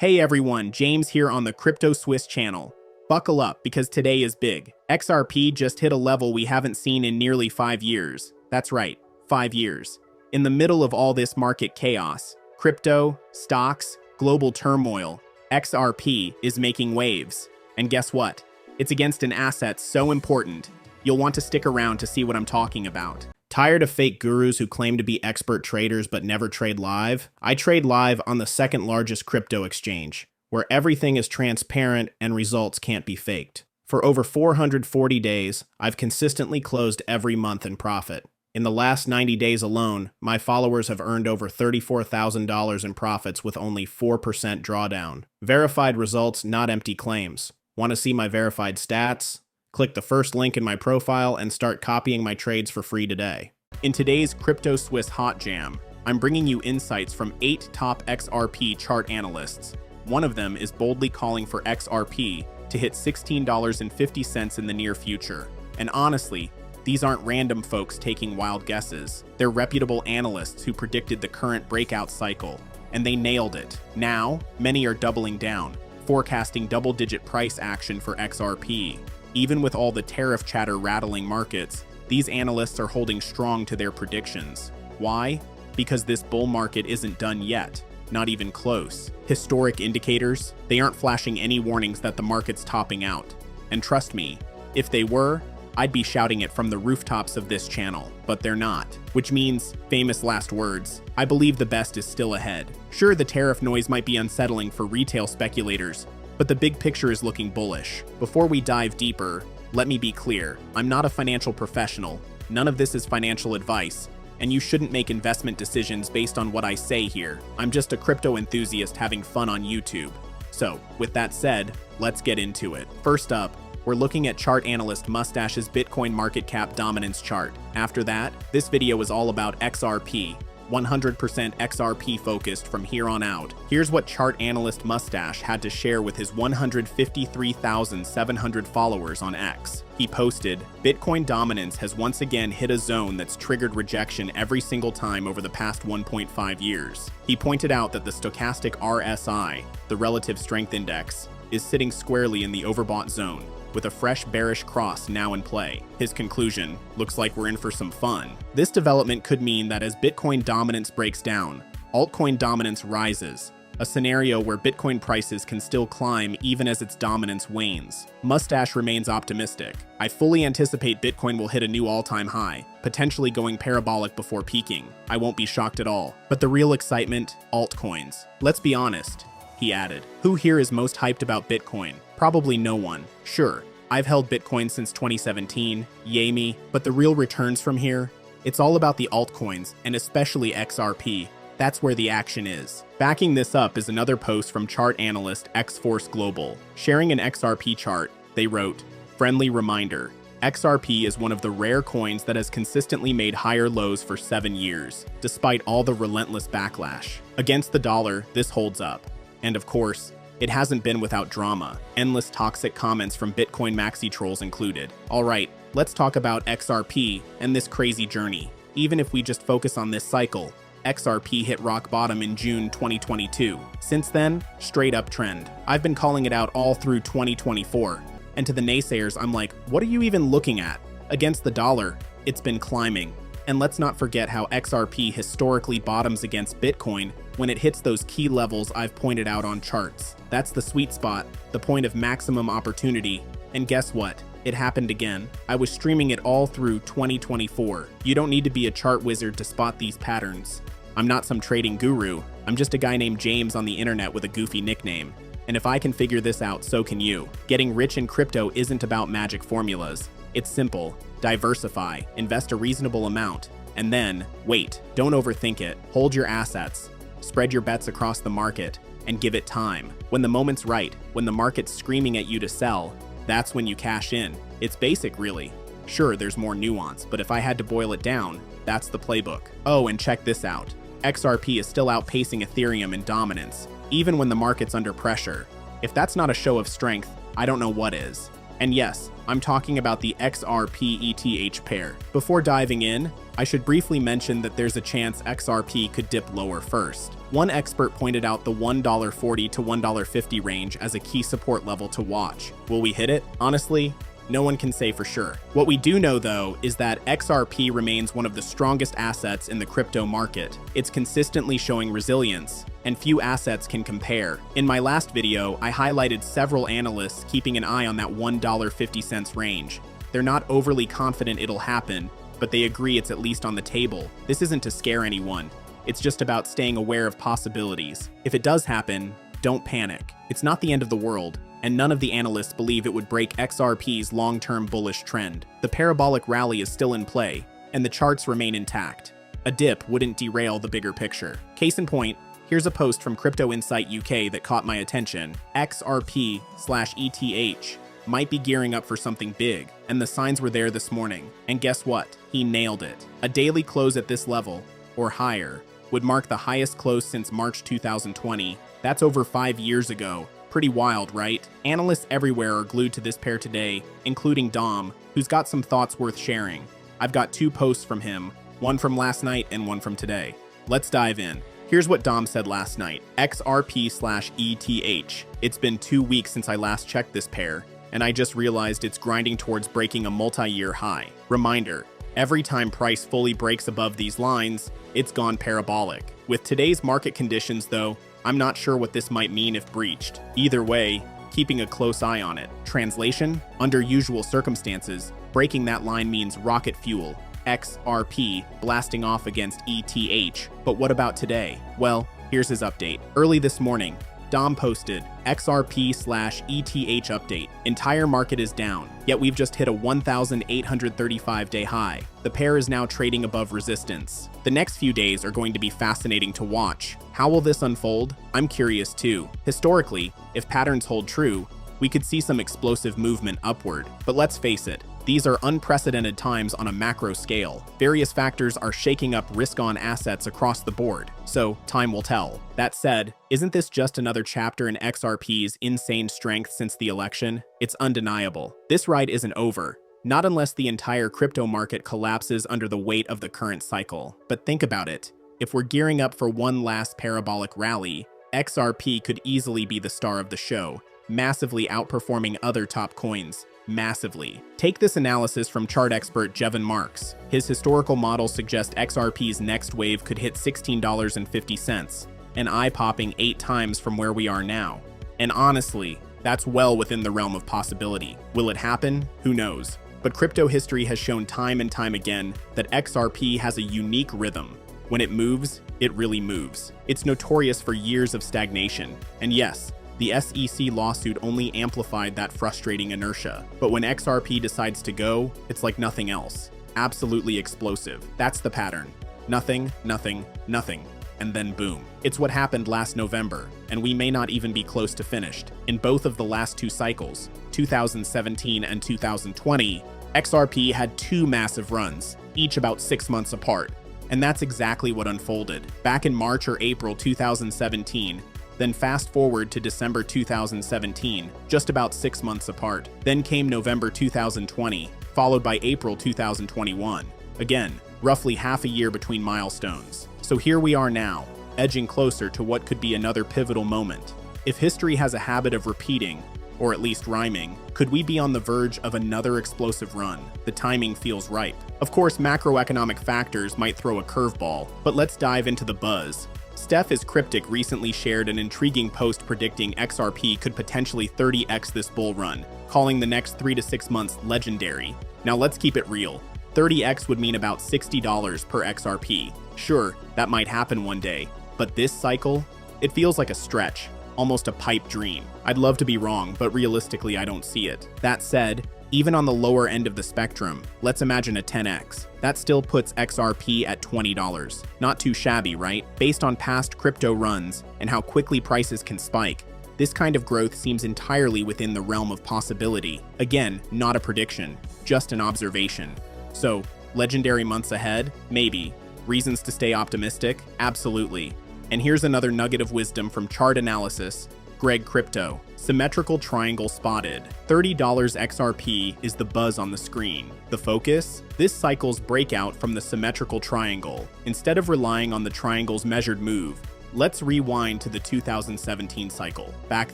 Hey everyone, James here on the Crypto Swiss channel. Buckle up because today is big. XRP just hit a level we haven't seen in nearly 5 years. That's right, 5 years. In the middle of all this market chaos, crypto, stocks, global turmoil, XRP is making waves. And guess what? It's against an asset so important, you'll want to stick around to see what I'm talking about. Tired of fake gurus who claim to be expert traders but never trade live? I trade live on the second largest crypto exchange, where everything is transparent and results can't be faked. For over 440 days, I've consistently closed every month in profit. In the last 90 days alone, my followers have earned over $34,000 in profits with only 4% drawdown. Verified results, not empty claims. Want to see my verified stats? Click the first link in my profile and start copying my trades for free today. In today's Crypto Swiss Hot Jam, I'm bringing you insights from 8 top XRP chart analysts. One of them is boldly calling for XRP to hit $16.50 in the near future. And honestly, these aren't random folks taking wild guesses. They're reputable analysts who predicted the current breakout cycle, and they nailed it. Now, many are doubling down, forecasting double-digit price action for XRP. Even with all the tariff chatter rattling markets, these analysts are holding strong to their predictions. Why? Because this bull market isn't done yet, not even close. Historic indicators, they aren't flashing any warnings that the market's topping out. And trust me, if they were, I'd be shouting it from the rooftops of this channel, but they're not. Which means, famous last words, I believe the best is still ahead. Sure, the tariff noise might be unsettling for retail speculators, but the big picture is looking bullish. Before we dive deeper, let me be clear. I'm not a financial professional. None of this is financial advice, and you shouldn't make investment decisions based on what I say here. I'm just a crypto enthusiast having fun on YouTube. So, with that said, let's get into it. First up, we're looking at chart analyst Mustache's Bitcoin market cap dominance chart. After that, this video is all about XRP. 100% XRP focused from here on out. Here's what chart analyst Mustache had to share with his 153,700 followers on X. He posted, "Bitcoin dominance has once again hit a zone that's triggered rejection every single time over the past 1.5 years. He pointed out that the stochastic RSI, the relative strength index, is sitting squarely in the overbought zone, with a fresh bearish cross now in play. His conclusion, looks like we're in for some fun. This development could mean that as Bitcoin dominance breaks down, altcoin dominance rises, a scenario where Bitcoin prices can still climb even as its dominance wanes. Mustache remains optimistic. I fully anticipate Bitcoin will hit a new all-time high, potentially going parabolic before peaking. I won't be shocked at all. But the real excitement, altcoins. Let's be honest, he added. Who here is most hyped about Bitcoin? Probably no one. Sure, I've held Bitcoin since 2017, yay me, but the real returns from here? It's all about the altcoins, and especially XRP. That's where the action is. Backing this up is another post from chart analyst X-Force Global. Sharing an XRP chart, they wrote, "Friendly reminder, XRP is one of the rare coins that has consistently made higher lows for 7 years, despite all the relentless backlash. Against the dollar, this holds up. And of course, it hasn't been without drama, endless toxic comments from Bitcoin maxi trolls included. Alright, let's talk about XRP and this crazy journey. Even if we just focus on this cycle, XRP hit rock bottom in June 2022. Since then, straight up trend. I've been calling it out all through 2024. And to the naysayers, I'm like, what are you even looking at? Against the dollar, it's been climbing. And let's not forget how XRP historically bottoms against Bitcoin when it hits those key levels I've pointed out on charts. That's the sweet spot, the point of maximum opportunity. And guess what? It happened again. I was streaming it all through 2024. You don't need to be a chart wizard to spot these patterns. I'm not some trading guru. I'm just a guy named James on the internet with a goofy nickname. And if I can figure this out, so can you. Getting rich in crypto isn't about magic formulas. It's simple. Diversify, invest a reasonable amount, and then, wait, don't overthink it. Hold your assets, spread your bets across the market, and give it time. When the moment's right, when the market's screaming at you to sell, that's when you cash in. It's basic, really. Sure, there's more nuance, but if I had to boil it down, that's the playbook. Oh, and check this out. XRP is still outpacing Ethereum in dominance, even when the market's under pressure. If that's not a show of strength, I don't know what is. And yes, I'm talking about the XRP ETH pair. Before diving in, I should briefly mention that there's a chance XRP could dip lower first. One expert pointed out the $1.40 to $1.50 range as a key support level to watch. Will we hit it? Honestly, no one can say for sure. What we do know, though, is that XRP remains one of the strongest assets in the crypto market. It's consistently showing resilience, and few assets can compare. In my last video, I highlighted several analysts keeping an eye on that $1.50 range. They're not overly confident it'll happen, but they agree it's at least on the table. This isn't to scare anyone. It's just about staying aware of possibilities. If it does happen, don't panic. It's not the end of the world, and none of the analysts believe it would break XRP's long-term bullish trend. The parabolic rally is still in play, and the charts remain intact. A dip wouldn't derail the bigger picture. Case in point, here's a post from Crypto Insight UK that caught my attention. XRP/ETH might be gearing up for something big, and the signs were there this morning. And guess what? He nailed it. A daily close at this level, or higher, would mark the highest close since March 2020. That's over 5 years ago. Pretty wild, right? Analysts everywhere are glued to this pair today, including Dom, who's got some thoughts worth sharing. I've got 2 posts from him, one from last night and one from today. Let's dive in. Here's what Dom said last night. XRP/ETH. It's been 2 weeks since I last checked this pair, and I just realized it's grinding towards breaking a multi-year high. Reminder, every time price fully breaks above these lines, it's gone parabolic. With today's market conditions, though, I'm not sure what this might mean if breached. Either way, keeping a close eye on it. Translation? Under usual circumstances, breaking that line means rocket fuel, XRP blasting off against ETH. But what about today? Well, here's his update. Early this morning, Dom posted XRP/ETH update. Entire market is down, yet we've just hit a 1,835-day high. The pair is now trading above resistance. The next few days are going to be fascinating to watch. How will this unfold? I'm curious too. Historically, if patterns hold true, we could see some explosive movement upward. But let's face it, these are unprecedented times on a macro scale. Various factors are shaking up risk-on assets across the board, so time will tell. That said, isn't this just another chapter in XRP's insane strength since the election? It's undeniable. This ride isn't over, not unless the entire crypto market collapses under the weight of the current cycle. But think about it. If we're gearing up for one last parabolic rally, XRP could easily be the star of the show, massively outperforming other top coins. Massively. Take this analysis from chart expert Jevon Marks. His historical models suggest XRP's next wave could hit $16.50, an eye-popping 8 times from where we are now. And honestly, that's well within the realm of possibility. Will it happen? Who knows? But crypto history has shown time and time again that XRP has a unique rhythm. When it moves, it really moves. It's notorious for years of stagnation. And yes, the SEC lawsuit only amplified that frustrating inertia. But when XRP decides to go, it's like nothing else. Absolutely explosive. That's the pattern. Nothing, nothing, nothing. And then boom. It's what happened last November, and we may not even be close to finished. In both of the last 2 cycles, 2017 and 2020, XRP had 2 massive runs, each about 6 months apart. And that's exactly what unfolded. Back in March or April 2017, then fast forward to December 2017, just about 6 months apart. Then came November 2020, followed by April 2021. Again, roughly half a year between milestones. So here we are now, edging closer to what could be another pivotal moment. If history has a habit of repeating, or at least rhyming, could we be on the verge of another explosive run? The timing feels ripe. Of course, macroeconomic factors might throw a curveball, but let's dive into the buzz. Steph is Cryptic recently shared an intriguing post predicting XRP could potentially 30x this bull run, calling the next 3 to 6 months legendary. Now let's keep it real. 30x would mean about $60 per XRP. Sure, that might happen one day, but this cycle, it feels like a stretch, almost a pipe dream. I'd love to be wrong, but realistically I don't see it. That said, even on the lower end of the spectrum, let's imagine a 10x. That still puts XRP at $20. Not too shabby, right? Based on past crypto runs and how quickly prices can spike, this kind of growth seems entirely within the realm of possibility. Again, not a prediction, just an observation. So, legendary months ahead? Maybe. Reasons to stay optimistic? Absolutely. And here's another nugget of wisdom from chart analysis, Greg Crypto. Symmetrical triangle spotted. $30 XRP is the buzz on the screen. The focus? This cycle's breakout from the symmetrical triangle. Instead of relying on the triangle's measured move, let's rewind to the 2017 cycle. Back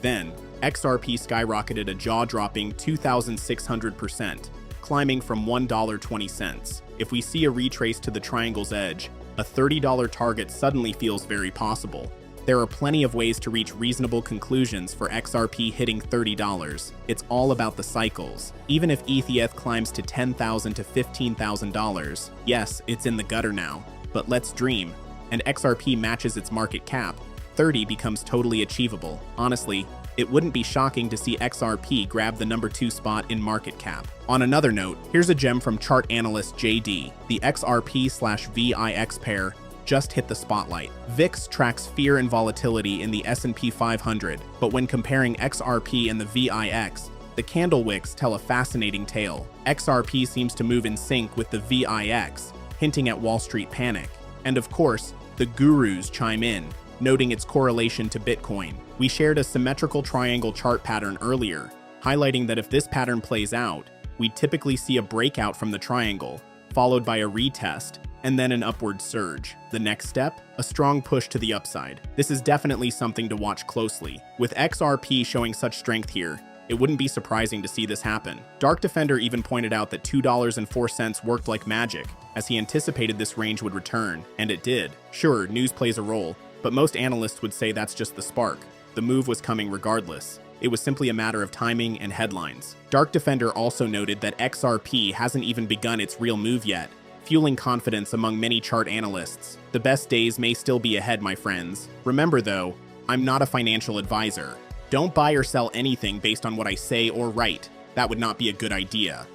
then, XRP skyrocketed a jaw-dropping 2,600%, climbing from $1.20. If we see a retrace to the triangle's edge, a $30 target suddenly feels very possible. There are plenty of ways to reach reasonable conclusions for XRP hitting $30. It's all about the cycles. Even if ETH climbs to $10,000 to $15,000, yes, it's in the gutter now, but let's dream, and XRP matches its market cap, 30 becomes totally achievable. Honestly, it wouldn't be shocking to see XRP grab the number 2 spot in market cap. On another note, here's a gem from chart analyst JD. The XRP/VIX pair just hit the spotlight. VIX tracks fear and volatility in the S&P 500, but when comparing XRP and the VIX, the candle wicks tell a fascinating tale. XRP seems to move in sync with the VIX, hinting at Wall Street panic. And of course, the gurus chime in, noting its correlation to Bitcoin. We shared a symmetrical triangle chart pattern earlier, highlighting that if this pattern plays out, we'd typically see a breakout from the triangle, followed by a retest, and then an upward surge. The next step? A strong push to the upside. This is definitely something to watch closely. With XRP showing such strength here, it wouldn't be surprising to see this happen. Dark Defender even pointed out that $2.04 worked like magic, as he anticipated this range would return, and it did. Sure, news plays a role, but most analysts would say that's just the spark. The move was coming regardless. It was simply a matter of timing and headlines. Dark Defender also noted that XRP hasn't even begun its real move yet, fueling confidence among many chart analysts. The best days may still be ahead, my friends. Remember though, I'm not a financial advisor. Don't buy or sell anything based on what I say or write. That would not be a good idea.